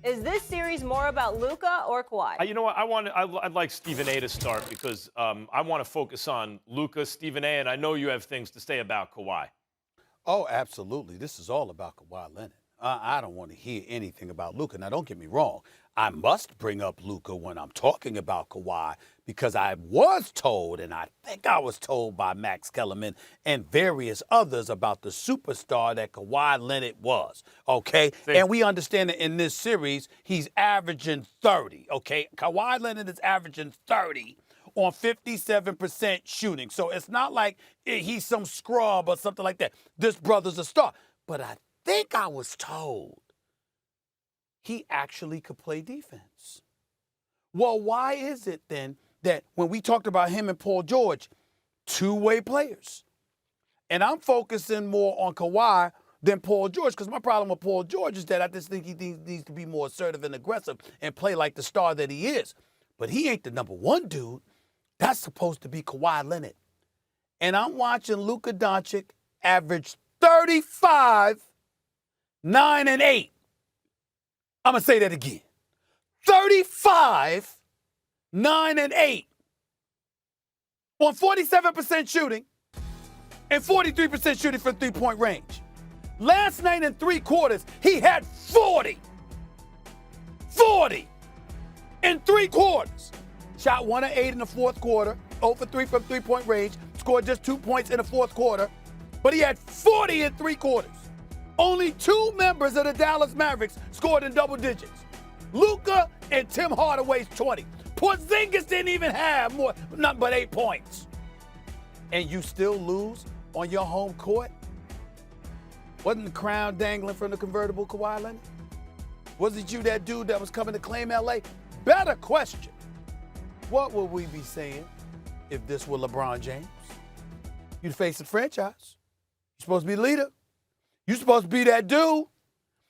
Is this series more about Luka or Kawhi? You know what? I'd like Stephen A to start because I want to focus on Luka, Stephen A, and I know you have things to say about Kawhi. Oh, absolutely. This is all about Kawhi Leonard. I don't want to hear anything about Luka. Now, don't get me wrong. I must bring up Luka when I'm talking about Kawhi because I was told, and I think I was told by Max Kellerman and various others about the superstar that Kawhi Leonard was, okay? And we understand that in this series, he's averaging 30, okay? Kawhi Leonard is averaging 30 on 57% shooting. So it's not like he's some scrub or something like that. This brother's a star. But I think I was told he actually could play defense. Well, why is it then that when we talked about him and Paul George, two-way players, and I'm focusing more on Kawhi than Paul George, because my problem with Paul George is that I just think he needs to be more assertive and aggressive and play like the star that he is. But he ain't the number one dude. That's supposed to be Kawhi Leonard. And I'm watching Luka Doncic average 35, 9, and 8. I'm going to say that again. 35, 9, and 8 on 47% shooting and 43% shooting from three-point range. Last night in three quarters, he had 40. 40 in three quarters. Shot 1 of 8 in the fourth quarter, 0 for 3 from three-point range, scored just 2 points in the fourth quarter, but he had 40 in three quarters. Only two members of the Dallas Mavericks scored in double digits. Luka and Tim Hardaway's 20. Porzingis didn't even have nothing but 8 points. And you still lose on your home court? Wasn't the crown dangling from the convertible, Kawhi Leonard? Wasn't you that dude that was coming to claim L.A.? Better question. What would we be saying if this were LeBron James? You'd face the franchise. You're supposed to be the leader. You're supposed to be that dude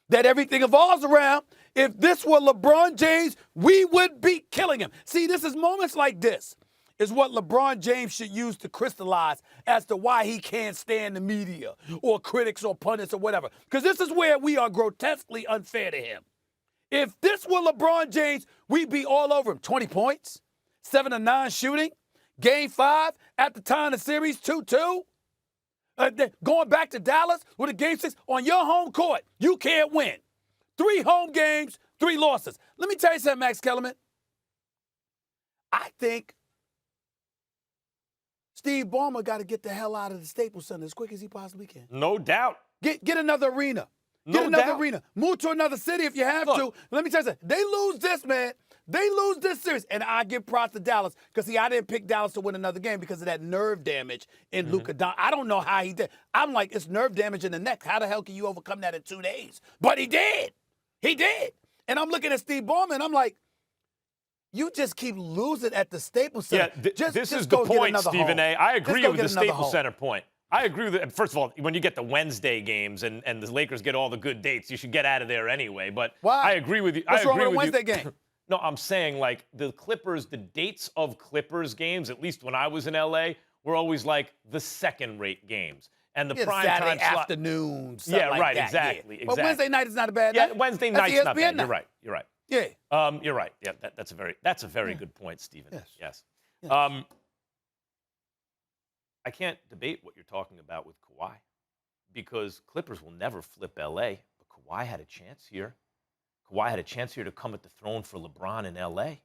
that everything evolves around. If this were LeBron James, we would be killing him. See, this is moments like this is what LeBron James should use to crystallize as to why he can't stand the media or critics or pundits or whatever. Because this is where we are grotesquely unfair to him. If this were LeBron James, we'd be all over him. 20 points, 7 of 9 shooting, Game 5 at the time of the series, 2-2. Going back to Dallas with a Game 6 on your home court, you can't win. 3 home games, 3 losses. Let me tell you something, Max Kellerman. I think Steve Ballmer got to get the hell out of the Staples Center as quick as he possibly can. No doubt. Get another arena. No Get another doubt. arena. Move to another city if you have to. Let me tell you something. They lose this, man. They lose this series. And I give props to Dallas because, see, I didn't pick Dallas to win another game because of that nerve damage in Luka Doncic. I don't know how he did. I'm like, it's nerve damage in the neck. How the hell can you overcome that in 2 days? But he did. He did. And I'm looking at Steve Ballmer, and I'm like, you just keep losing at the Staples Center. Yeah, this is the point, Stephen A. I agree with the Staples Center point. I agree with it. First of all, when you get the Wednesday games and the Lakers get all the good dates, you should get out of there anyway. But why? I agree with you. What's wrong with a Wednesday game? No, I'm saying, like, the Clippers, the dates of Clippers games, at least when I was in L.A., were always like the second-rate games. And the prime Saturday time slot. afternoon, Yeah, like right, that. exactly. But Wednesday night is not a bad night. Yeah, Wednesday That's night's not ESPN bad. night. You're right. Yeah. You're right. Yeah, that's a very good point, Stephen. Yes. Yes. I can't debate what you're talking about with Kawhi because Clippers will never flip L.A., but Kawhi had a chance here. Kawhi had a chance here to come at the throne for LeBron in L.A.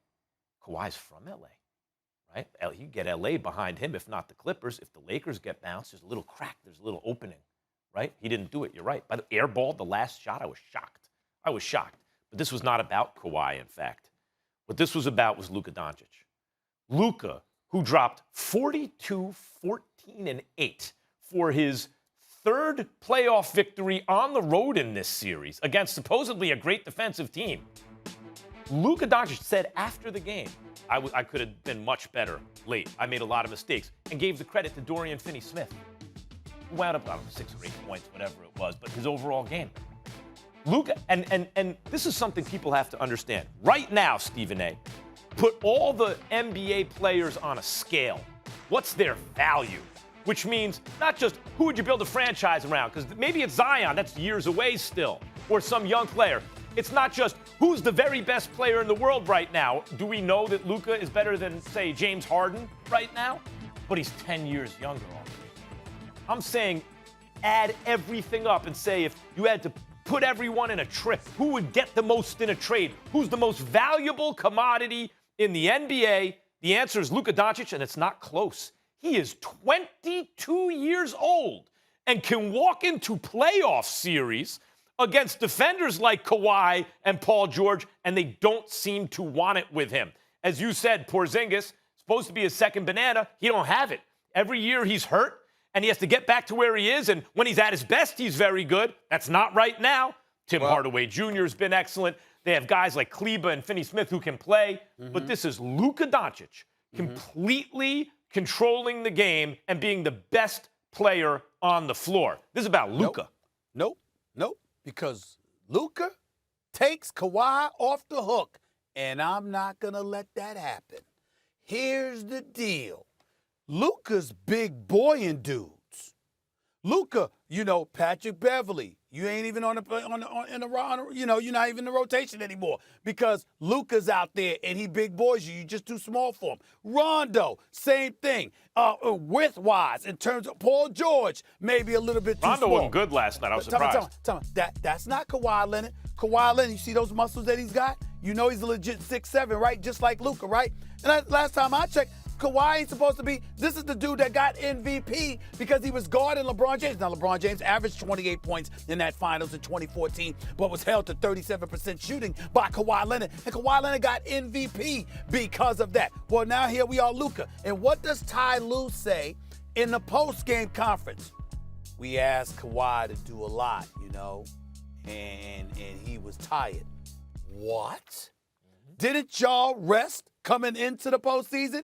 Kawhi's from L.A., right? You get L.A. behind him, if not the Clippers. If the Lakers get bounced, there's a little crack, there's a little opening, right? He didn't do it. You're right. By the airball, the last shot, I was shocked. But this was not about Kawhi, in fact. What this was about was Luka Doncic. Luka, who dropped 42, 14, and 8 for his third playoff victory on the road in this series against supposedly a great defensive team. Luka Doncic said after the game, I could have been much better late. I made a lot of mistakes, and gave the credit to Dorian Finney-Smith, who wound up, 6 or 8 points, whatever it was, but his overall game. Luka, and this is something people have to understand. Right now, Stephen A., put all the NBA players on a scale. What's their value? Which means not just who would you build a franchise around, because maybe it's Zion, that's years away still, or some young player. It's not just who's the very best player in the world right now. Do we know that Luka is better than, say, James Harden right now? But he's 10 years younger already. I'm saying add everything up and say if you had to put everyone in a trip, who would get the most in a trade? Who's the most valuable commodity in the NBA? The answer is Luka Doncic, and it's not close. He is 22 years old and can walk into playoff series against defenders like Kawhi and Paul George, and they don't seem to want it with him. As you said, Porzingis, supposed to be his second banana, he don't have it. Every year he's hurt, and he has to get back to where he is, and when he's at his best, he's very good. That's not right now. Tim Hardaway Jr. has been excellent. They have guys like Kleba and Finney Smith who can play, but this is Luka Doncic completely controlling the game and being the best player on the floor. This is about Luka. Nope. Because Luka takes Kawhi off the hook, and I'm not going to let that happen. Here's the deal. Luka's big boying dudes. Luka, Patrick Beverly. You ain't even you're not even in the rotation anymore because Luka's out there and he big boys you. You're just too small for him. Rondo, same thing. Width-wise, in terms of Paul George, maybe a little bit too small. Rondo wasn't good last night. I was surprised. That's not Kawhi Leonard. Kawhi Leonard, you see those muscles that he's got? You know he's a legit 6'7", right? Just like Luka, right? And last time I checked, Kawhi ain't supposed to be. This is the dude that got MVP because he was guarding LeBron James. Now, LeBron James averaged 28 points in that finals in 2014, but was held to 37% shooting by Kawhi Leonard. And Kawhi Leonard got MVP because of that. Well, now here we are, Luka. And what does Ty Lue say in the post-game conference? We asked Kawhi to do a lot, and he was tired. What? Didn't y'all rest coming into the postseason?